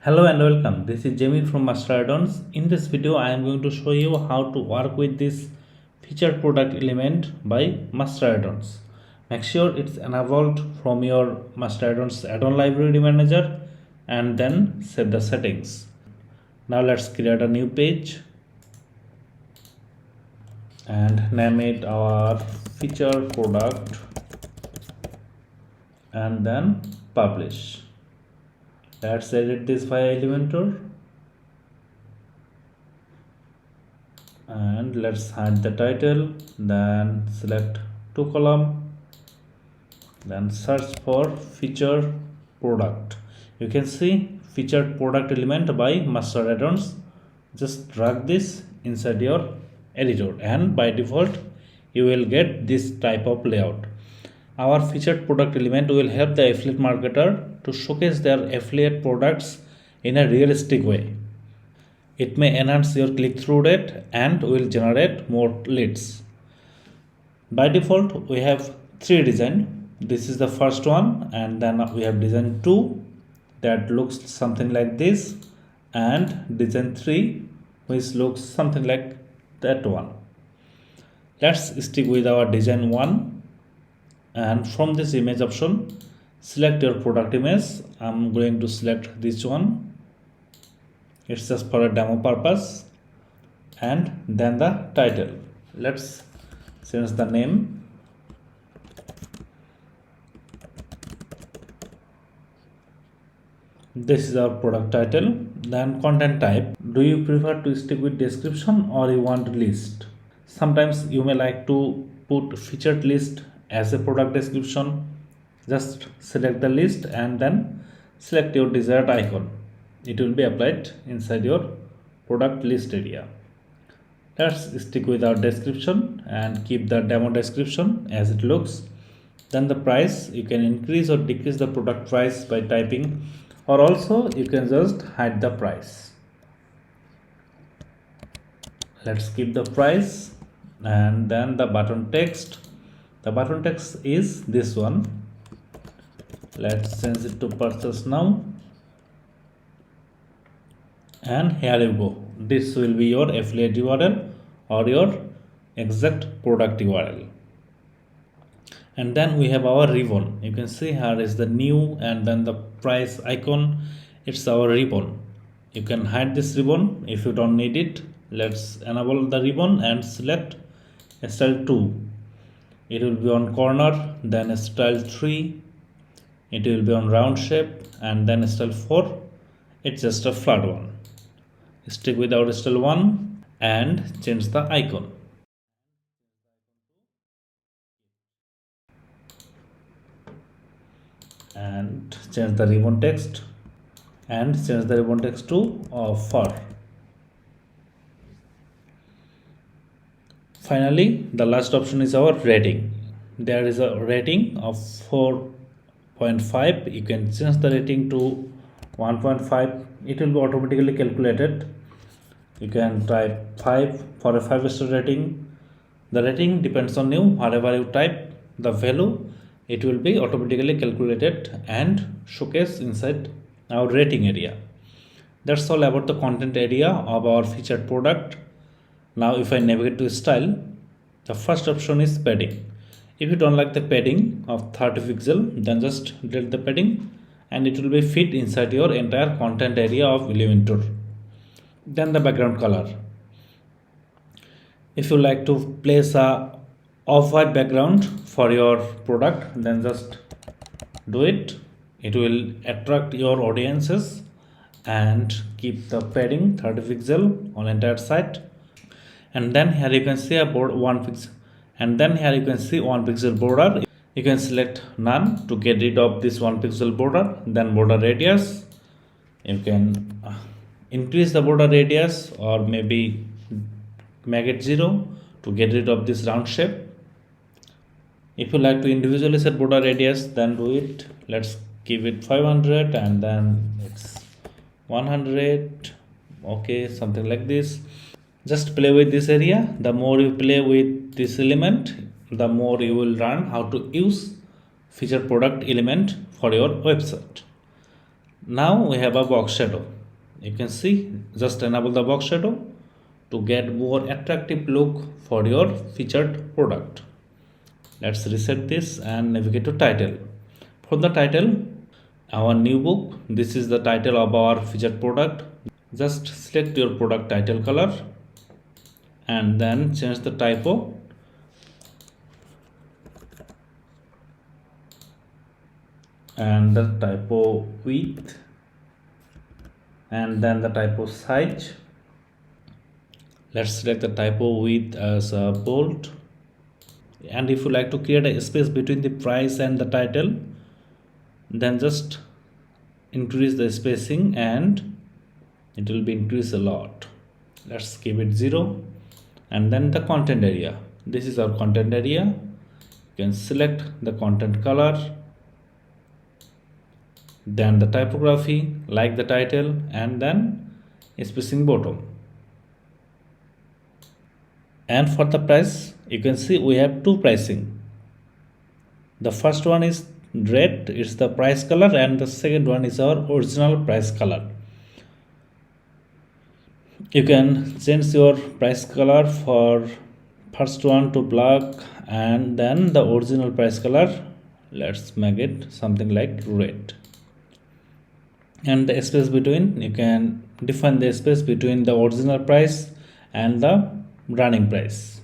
Hello and welcome. This is Jamie from Master Addons. In this video, I am going to show you how to work with this featured product element by Master Addons. Make sure it's enabled from your Master Addons add-on library manager and then set the settings. Now let's create a new page and name it our feature product and then publish. Let's edit this via Elementor and let's hide the title, then select two column, then search for feature product. You can see featured product element by Master Addons. Just drag this inside your editor and by default you will get this type of layout. Our featured product element will help the affiliate marketer to showcase their affiliate products in a realistic way. It may enhance your click-through rate and will generate more leads. By default, we have three designs. This is the first one, and then we have design 2 that looks something like this, and design 3 which looks something like that one. Let's stick with our design 1. And from this image option, select your product image. I'm going to select this one. It's just for a demo purpose. And then the title. Let's change the name. This is our product title. Then content type. Do you prefer to stick with description or you want list? Sometimes you may like to put featured list as a product description. Just select the list and then select your desired icon. It will be applied inside your product list area. Let's stick with our description and keep the demo description as it looks. Then the price, you can increase or decrease the product price by typing, or also you can just hide the price. Let's keep the price and then the button text. The button text is this one. Let's change it to purchase now. And here you go. This will be your affiliate URL or your exact product URL. And then we have our ribbon. You can see here is the new and then the price icon. It's our ribbon. You can hide this ribbon if you don't need it. Let's enable the ribbon and select style 2. It will be on corner, then style 3, it will be on round shape, and then style 4, it's just a flat one. Stick with our style 1 and change the icon. And change the ribbon text and change the ribbon text to for. Finally, the last option is our rating. There is a rating of 4.5. You can change the rating to 1.5. It will be automatically calculated. You can type 5 for a 5-star rating. The rating depends on you. Whatever you type the value, it will be automatically calculated and showcased inside our rating area. That's all about the content area of our featured product. Now if I navigate to style, the first option is padding. If you don't like the padding of 30 pixel, then just delete the padding and it will be fit inside your entire content area of Elementor. Then the background color. If you like to place a off-white background for your product, then just do it. It will attract your audiences and keep the padding 30 pixel on entire site. And then here you can see a border 1 pixel, and then here you can see 1 pixel border. You can select none to get rid of this 1 pixel border. Then border radius, you can increase the border radius or maybe make it 0 to get rid of this round shape. If you like to individually set border radius, then do it. Let's give it 500 and then it's 100. Okay, something like this. Just play with this area. The more you play with this element, the more you will learn how to use featured product element for your website. Now we have a box shadow. You can see, just enable the box shadow to get more attractive look for your featured product. Let's reset this and navigate to title. For the title, our new book, this is the title of our featured product. Just select your product title color and then change the typo and the typo width and then the typo size. Let's select the typo width as a bold. And if you like to create a space between the price and the title, then just increase the spacing and it will be increased a lot. Let's keep it 0. And then the content area, this is our content area. You can select the content color, then the typography like the title, and then spacing bottom. And for the price, you can see we have two pricing. The first one is red, it's the price color, and the second one is our original price color. You can change your price color for first one to black and then the original price color, let's make it something like red. And the space between, you can define the space between the original price and the running price.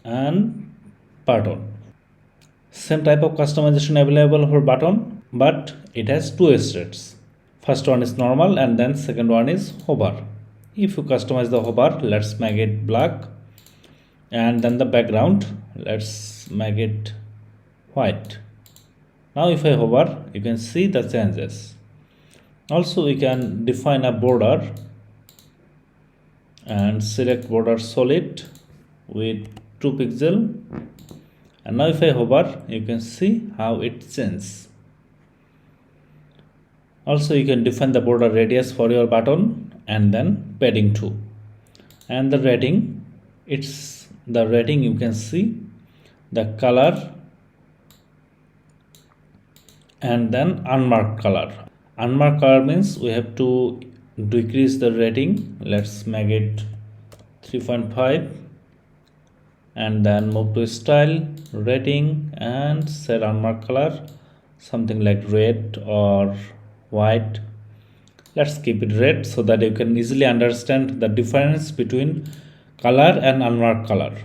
And button, same type of customization available for button, but it has two states. First one is normal and then second one is hover. If you customize the hover, let's make it black, and then the background, let's make it white. Now if I hover, you can see the changes. Also we can define a border and select border solid with 2 pixel, and now if I hover, you can see how it changes. Also you can define the border radius for your button and then padding 2. And the rating, it's the rating, you can see the color and then unmarked color. Unmarked color means we have to decrease the rating. Let's make it 3.5 and then move to style, rating, and set unmarked color something like red or white. Let's keep it red so that you can easily understand the difference between color and unmarked color.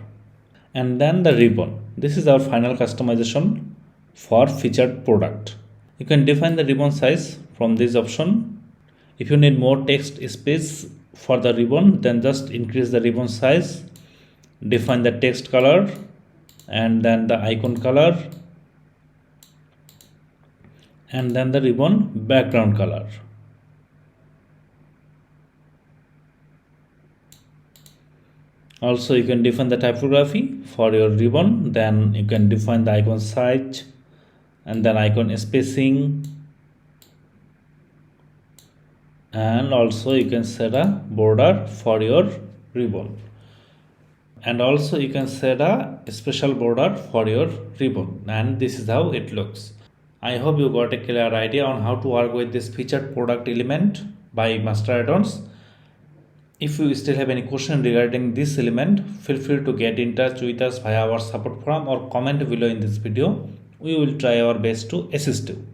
And then the ribbon, this is our final customization for featured product. You can define the ribbon size from this option. If you need more text space for the ribbon, then just increase the ribbon size, define the text color and then the icon color and then the ribbon background color. Also you can define the typography for your ribbon, then you can define the icon size and then icon spacing, and also you can set a border for your ribbon, and also you can set a special border for your ribbon, and this is how it looks. I hope you got a clear idea on how to work with this featured product element by Master Addons. If you still have any question regarding this element, feel free to get in touch with us via our support forum or comment below in this video. We will try our best to assist you.